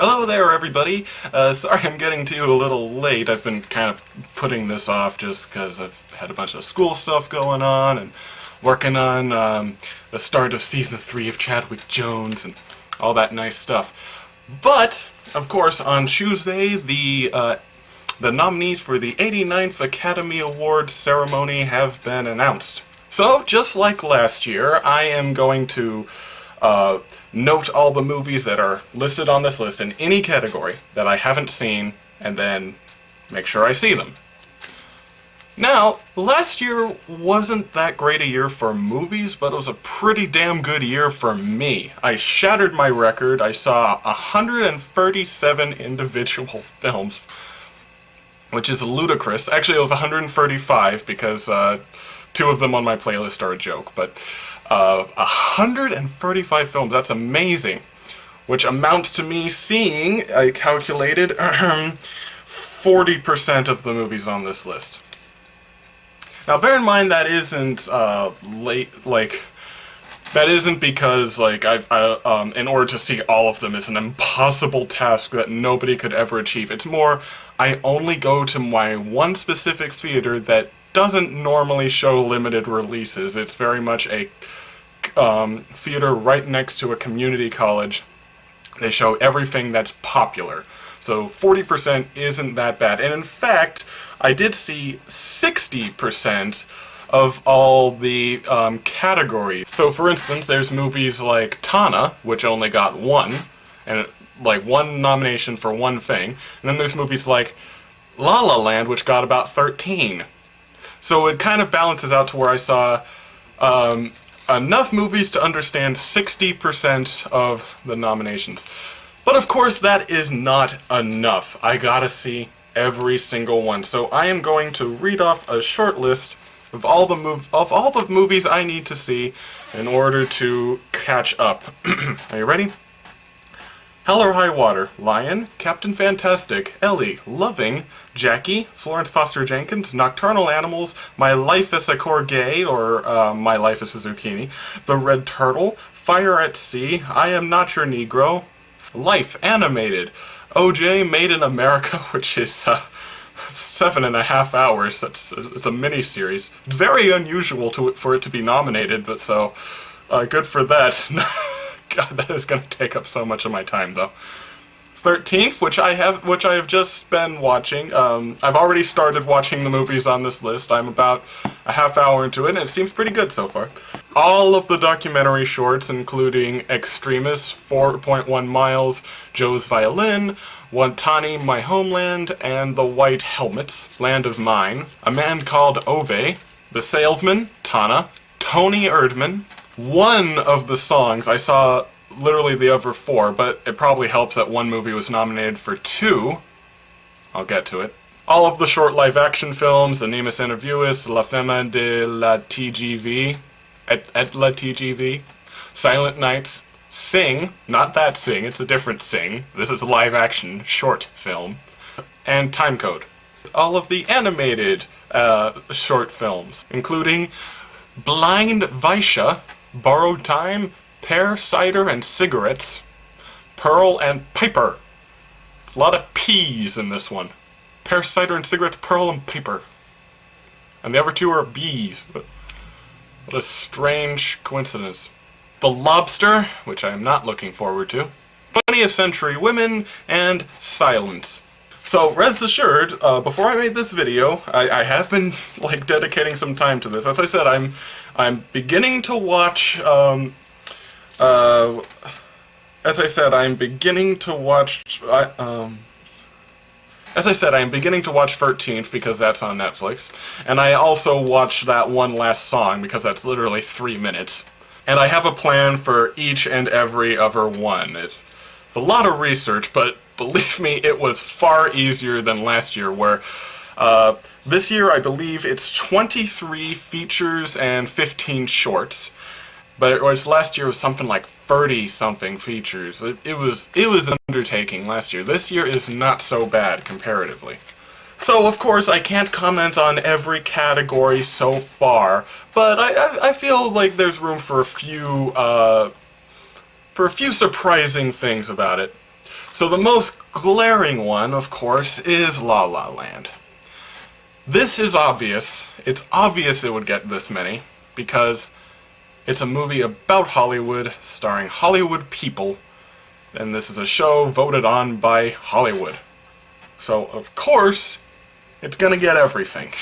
Hello there, everybody. Sorry I'm getting to you a little late. I've been kind of putting this off just because I've had a bunch of school stuff going on and working on the start of Season 3 of Chadwick Jones and all that nice stuff. But, of course, on Tuesday, the nominees for the 89th Academy Awards ceremony have been announced. So, just like last year, I am going to note all the movies that are listed on this list in any category that I haven't seen, and then make sure I see them. Now, last year wasn't that great a year for movies, but it was a pretty damn good year for me. I shattered my record. I saw 137 individual films, which is ludicrous. Actually, it was 135 because two of them on my playlist are a joke, but 135 films, that's amazing. Which amounts to me seeing, I calculated, 40% of the movies on this list. Now bear in mind that isn't, that isn't because, like, in order to see all of them is an impossible task that nobody could ever achieve. It's more, I only go to my one specific theater that doesn't normally show limited releases. It's very much a theater right next to a community college. They show everything that's popular. So 40% isn't that bad. And in fact, I did see 60% of all the categories. So for instance, there's movies like Tana, which only got one, and like one nomination for one thing. And then there's movies like La La Land, which got about 13. So it kind of balances out to where I saw enough movies to understand 60% of the nominations. But of course that is not enough. I gotta see every single one. So I am going to read off a short list of all the movies I need to see in order to catch up. Are you ready? Hell or High Water, Lion, Captain Fantastic, Ellie, Loving, Jackie, Florence Foster Jenkins, Nocturnal Animals, My Life as a Corgay, or My Life as a Zucchini, The Red Turtle, Fire at Sea, I Am Not Your Negro, Life Animated, OJ Made in America, which is 7.5 hours. It's a mini-series. Very unusual for it to be nominated, but so good for that. God, that is going to take up so much of my time, though. 13th, which I have just been watching. I've already started watching the movies on this list. I'm about a half hour into it, and it seems pretty good so far. All of the documentary shorts, including Extremis, 4.1 Miles, Joe's Violin, Wantani, My Homeland, and The White Helmets, Land of Mine, A Man Called Ove, The Salesman, Tana, Tony Erdmann. One of the songs, I saw literally the other four, but it probably helps that one movie was nominated for 2. I'll get to it. All of the short live-action films, Animus Interviewis, La Femme de la TGV, et la TGV, Silent Nights, Sing, not that Sing, it's a different Sing, this is a live-action short film, and Timecode. All of the animated short films, including Blind Vaisha, Borrowed Time, Pear, Cider, and Cigarettes, Pearl, and Paper. A lot of P's in this one. Pear, Cider, and Cigarettes, Pearl, and Paper. And the other two are B's. What a strange coincidence. The Lobster, which I am not looking forward to, 20th Century Women, and Silence. So, rest assured, before I made this video, I have been, like, dedicating some time to this. As I said, I'm beginning to watch, As I said, I'm beginning to watch 13th because that's on Netflix. And I also watched that One Last Song because that's literally 3 minutes. And I have a plan for each and every other one. It's a lot of research, but believe me, it was far easier than last year, where this year I believe it's 23 features and 15 shorts. But whereas last year was something like 30-something features. It was an undertaking last year. This year is not so bad comparatively. So of course I can't comment on every category so far, but I feel like there's room for a few surprising things about it. So the most glaring one, of course, is La La Land. This is obvious. It's obvious it would get this many, because it's a movie about Hollywood, starring Hollywood people, and this is a show voted on by Hollywood. So, of course, it's gonna get everything.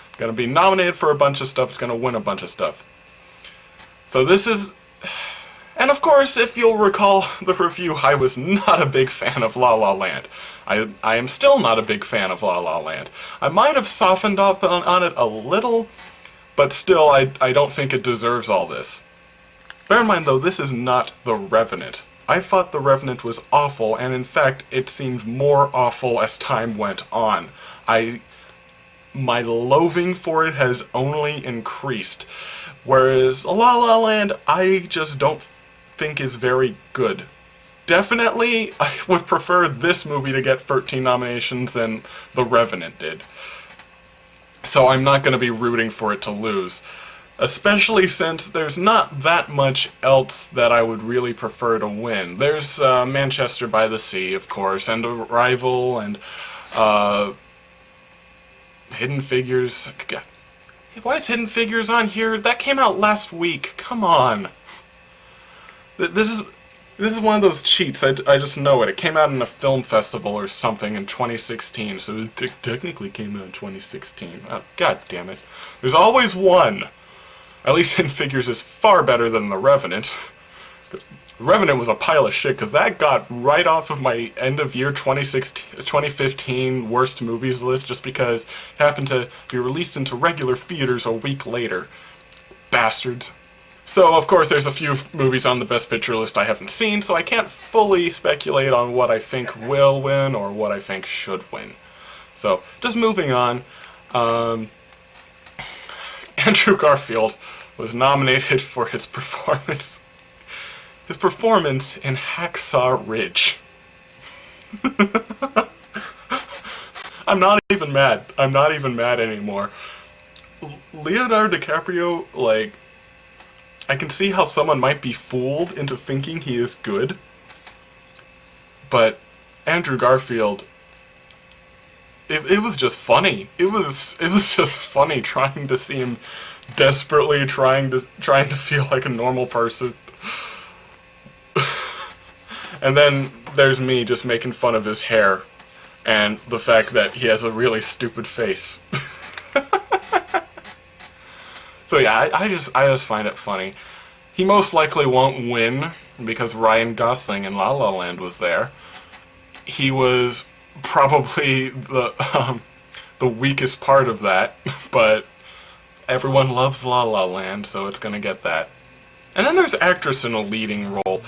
It's gonna be nominated for a bunch of stuff, it's gonna win a bunch of stuff. So this is... And of course, if you'll recall the review, I was not a big fan of La La Land. I am still not a big fan of La La Land. I might have softened up on it a little, but still, I don't think it deserves all this. Bear in mind, though, this is not The Revenant. I thought The Revenant was awful, and in fact, it seemed more awful as time went on. My loathing for it has only increased. Whereas La La Land, I just don't think is very good. Definitely, I would prefer this movie to get 13 nominations than The Revenant did. So I'm not going to be rooting for it to lose. Especially since there's not that much else that I would really prefer to win. There's Manchester by the Sea, of course, and Arrival, and Hidden Figures. God. Why is Hidden Figures on here? That came out last week. Come on. This is one of those cheats. I just know it. It came out in a film festival or something in 2016, so it technically came out in 2016. Oh, God damn it. There's always one. At least Hidden Figures is far better than The Revenant. The Revenant was a pile of shit, because that got right off of my end-of-year 2015 worst movies list, just because it happened to be released into regular theaters a week later. Bastards. So, of course, there's a few movies on the Best Picture list I haven't seen, so I can't fully speculate on what I think will win or what I think should win. So, just moving on. Andrew Garfield was nominated for his performance in Hacksaw Ridge. I'm not even mad. I'm not even mad anymore. Leonardo DiCaprio, like, I can see how someone might be fooled into thinking he is good, but Andrew Garfield, it was just funny. It was just funny trying to see him desperately trying to feel like a normal person. And then there's me just making fun of his hair and the fact that he has a really stupid face. So yeah, I just find it funny. He most likely won't win because Ryan Gosling in La La Land was there. He was probably the weakest part of that, but everyone loves La La Land, so it's gonna get that. And then there's actress in a leading role.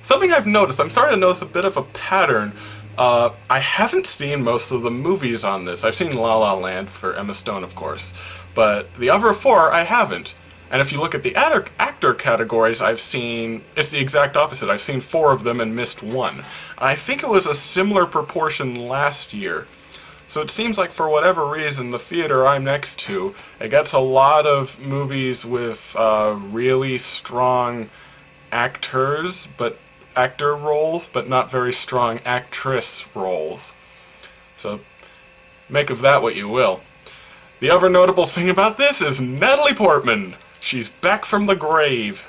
Something I've noticed, I'm starting to notice a bit of a pattern. I haven't seen most of the movies on this. I've seen La La Land for Emma Stone, of course, but the other four I haven't. And if you look at the actor categories, I've seen, it's the exact opposite. I've seen 4 of them and missed 1. I think it was a similar proportion last year. So it seems like for whatever reason, the theater I'm next to, it gets a lot of movies with really strong actor roles, but not very strong actress roles. So make of that what you will. The other notable thing about this is Natalie Portman. She's back from the grave,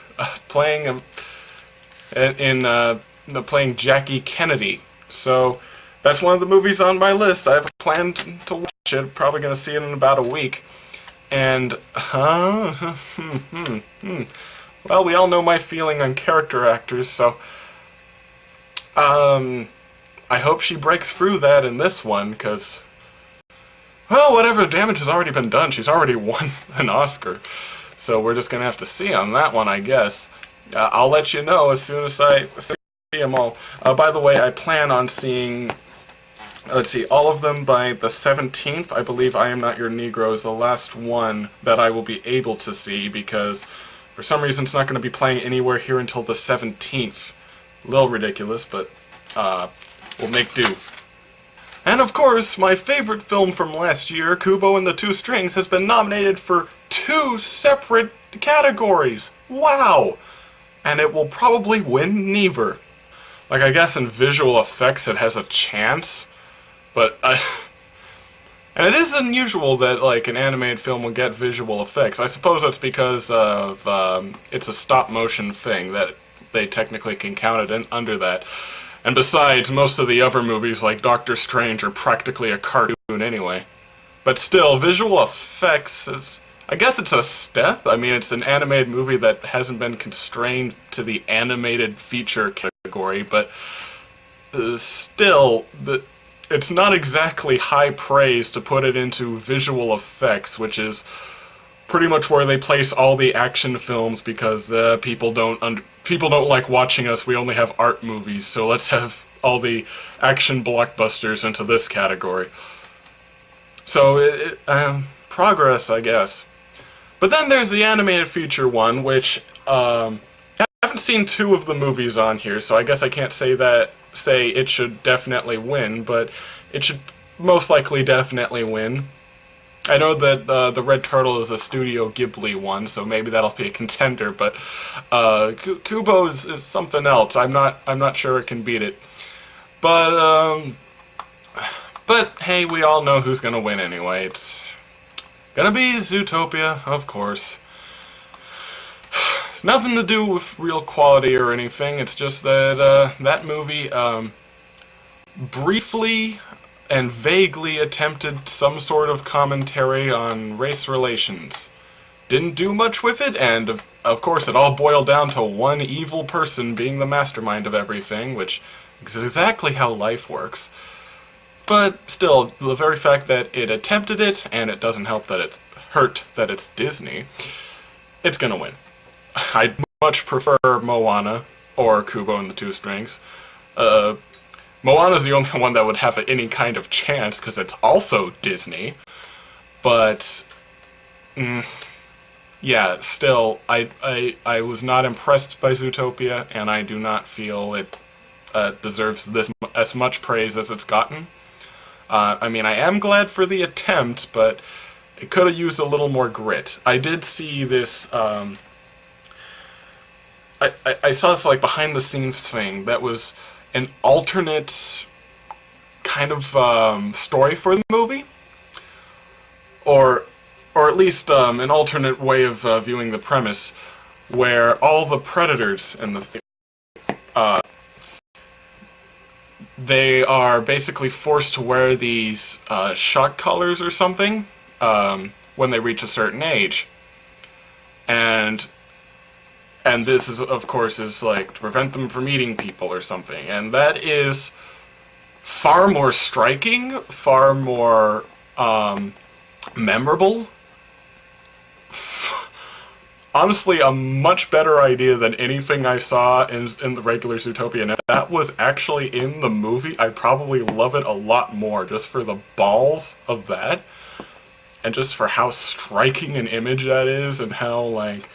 playing Jackie Kennedy. So that's one of the movies on my list. I have a plan to watch it. Probably going to see it in about a week. And well, we all know my feeling on character actors, so I hope she breaks through that in this one, because, well, whatever damage has already been done. She's already won an Oscar. So we're just going to have to see on that one, I guess. I'll let you know as soon as I see them all. By the way, I plan on seeing, let's see, all of them by the 17th. I believe I Am Not Your Negro is the last one that I will be able to see, because for some reason it's not going to be playing anywhere here until the 17th. A little ridiculous, but we'll make do. And of course, my favorite film from last year, Kubo and the Two Strings, has been nominated for 2 separate categories. Wow! And it will probably win neither. Like, I guess in visual effects it has a chance, but and it is unusual that, like, an animated film will get visual effects. I suppose that's because of, it's a stop-motion thing, that they technically can count it in under that. And besides, most of the other movies, like Doctor Strange, are practically a cartoon anyway. But still, visual effects is... I guess it's a step. I mean, it's an animated movie that hasn't been constrained to the animated feature category, but still, it's not exactly high praise to put it into visual effects, which is pretty much where they place all the action films, because people don't like watching us. We only have art movies, so let's have all the action blockbusters into this category. So, progress, I guess. But then there's the animated feature one, which, I haven't seen 2 of the movies on here, so I guess I can't say it should definitely win, but it should most likely definitely win. I know that the Red Turtle is a Studio Ghibli one, so maybe that'll be a contender, but Kubo is something else. I'm not sure it can beat it. But hey, we all know who's gonna win anyway. It's gonna be Zootopia, of course. It's nothing to do with real quality or anything. It's just that that movie briefly and vaguely attempted some sort of commentary on race relations. Didn't do much with it, and of course it all boiled down to one evil person being the mastermind of everything, which is exactly how life works. But still, the very fact that it attempted it, and it doesn't help that it's hurt that it's Disney, it's gonna win. I'd much prefer Moana or Kubo and the Two Strings. Moana's the only one that would have any kind of chance, because it's also Disney. But, yeah, still, I was not impressed by Zootopia, and I do not feel it deserves as much praise as it's gotten. I mean, I am glad for the attempt, but it could have used a little more grit. I did see this, I saw this, like, behind-the-scenes thing that was an alternate kind of story for the movie, or at least an alternate way of viewing the premise, where all the predators in the they are basically forced to wear these shock collars or something when they reach a certain age, and this is, of course, is like to prevent them from eating people or something, and that is far more striking, far more memorable. Honestly, a much better idea than anything I saw in the regular Zootopia. And if that was actually in the movie, I'd probably love it a lot more, just for the balls of that, and just for how striking an image that is, and how, like,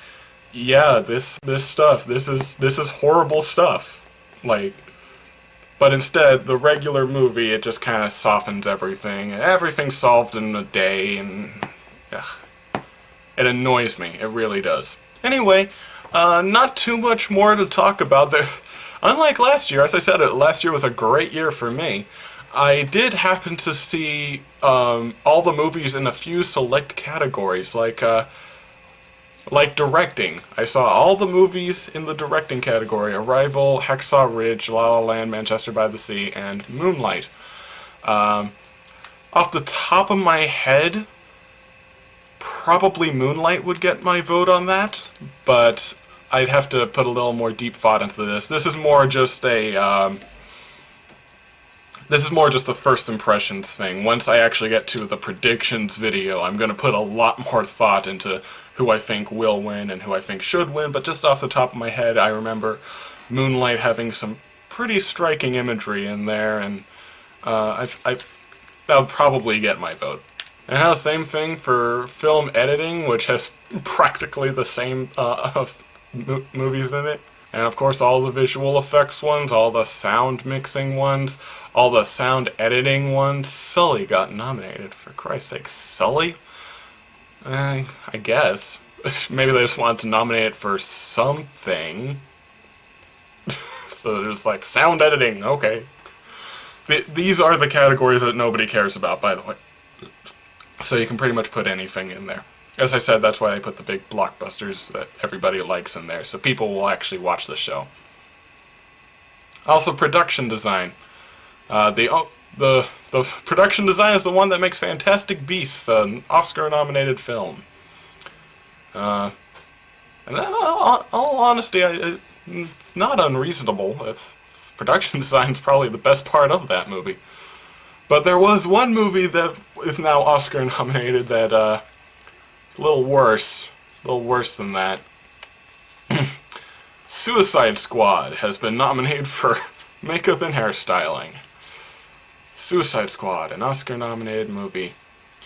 yeah, this stuff, this is horrible stuff. Like, but instead, the regular movie, it just kind of softens everything, and everything's solved in a day, and it annoys me. It really does. Anyway, not too much more to talk about there. Unlike last year, as I said, last year was a great year for me. I did happen to see all the movies in a few select categories, like directing. I saw all the movies in the directing category: Arrival, Hacksaw Ridge, La La Land, Manchester by the Sea, and Moonlight. Off the top of my head, probably Moonlight would get my vote on that, but I'd have to put a little more deep thought into this. This is more just a first impressions thing. Once I actually get to the predictions video, I'm going to put a lot more thought into who I think will win and who I think should win, but just off the top of my head, I remember Moonlight having some pretty striking imagery in there, and that would probably get my vote. And now the same thing for film editing, which has practically the same movies in it. And of course all the visual effects ones, all the sound mixing ones, all the sound editing ones. Sully got nominated, for Christ's sake. Sully? I guess. Maybe they just wanted to nominate it for something. So there's like sound editing, okay. These are the categories that nobody cares about, by the way. So you can pretty much put anything in there. As I said, that's why I put the big blockbusters that everybody likes in there, so people will actually watch the show. Also, production design. The production design is the one that makes Fantastic Beasts an Oscar-nominated film. And in all honesty, it's not unreasonable. Production design is probably the best part of that movie. But there was one movie that is now Oscar-nominated that, is a little worse than that. Suicide Squad has been nominated for makeup and hairstyling. Suicide Squad, an Oscar-nominated movie.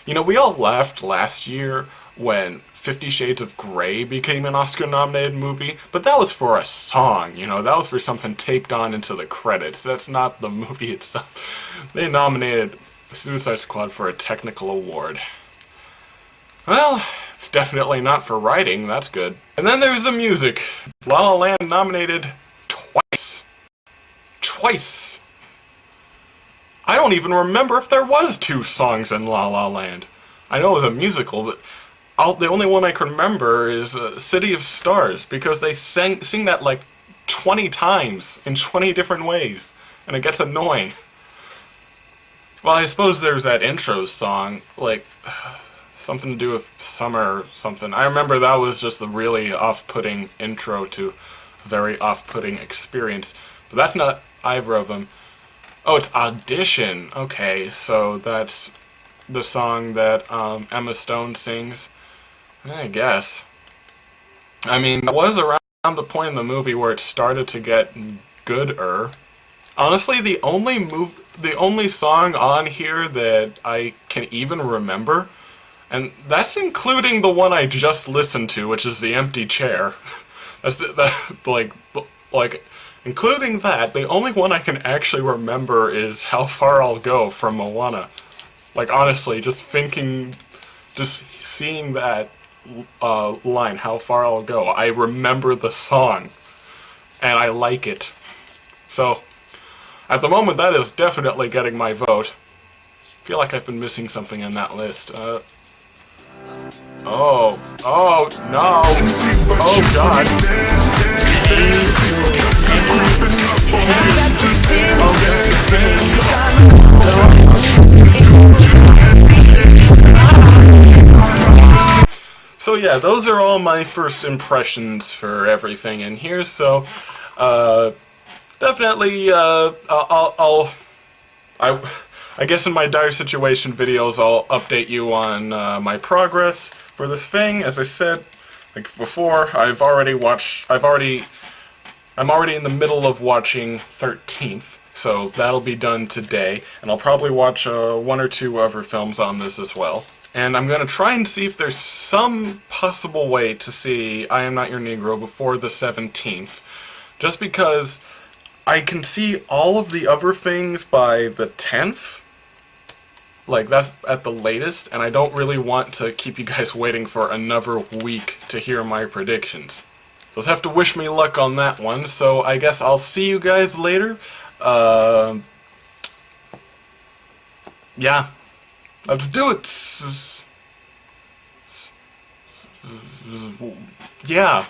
You know, we all laughed last year when 50 Shades of Grey became an Oscar-nominated movie, but that was for a song, you know, that was for something taped on into the credits. That's not the movie itself. They nominated Suicide Squad for a technical award. Well, it's definitely not for writing, that's good. And then there's the music. La La Land nominated twice. Twice. I don't even remember if there was 2 songs in La La Land. I know it was a musical, but the only one I can remember is City of Stars, because they sing that like 20 times in 20 different ways, and it gets annoying. Well, I suppose there's that intro song, like something to do with summer or something. I remember that was just a really off-putting intro to a very off-putting experience, but that's not either of them. Oh, it's Audition. Okay, so that's the song that Emma Stone sings. I guess. I mean, it was around the point in the movie where it started to get gooder. Honestly, the only song on here that I can even remember, and that's including the one I just listened to, which is The Empty Chair. Like, including that, the only one I can actually remember is How Far I'll Go from Moana. Like, honestly, just seeing that line, How Far I'll Go, I remember the song, and I like it. So, at the moment, that is definitely getting my vote. I feel like I've been missing something in that list. Oh no! Oh god! So yeah, those are all my first impressions for everything in here, so, definitely, I guess in my Dire Situation videos I'll update you on, my progress for this thing. As I said, like before, I'm already in the middle of watching 13th, so that'll be done today, and I'll probably watch, 1 or 2 other films on this as well. And I'm gonna try and see if there's some possible way to see I Am Not Your Negro before the 17th, just because I can see all of the other things by the 10th. Like, that's at the latest, and I don't really want to keep you guys waiting for another week to hear my predictions. You'll have to wish me luck on that one, so I guess I'll see you guys later. Yeah. Let's do it! Yeah.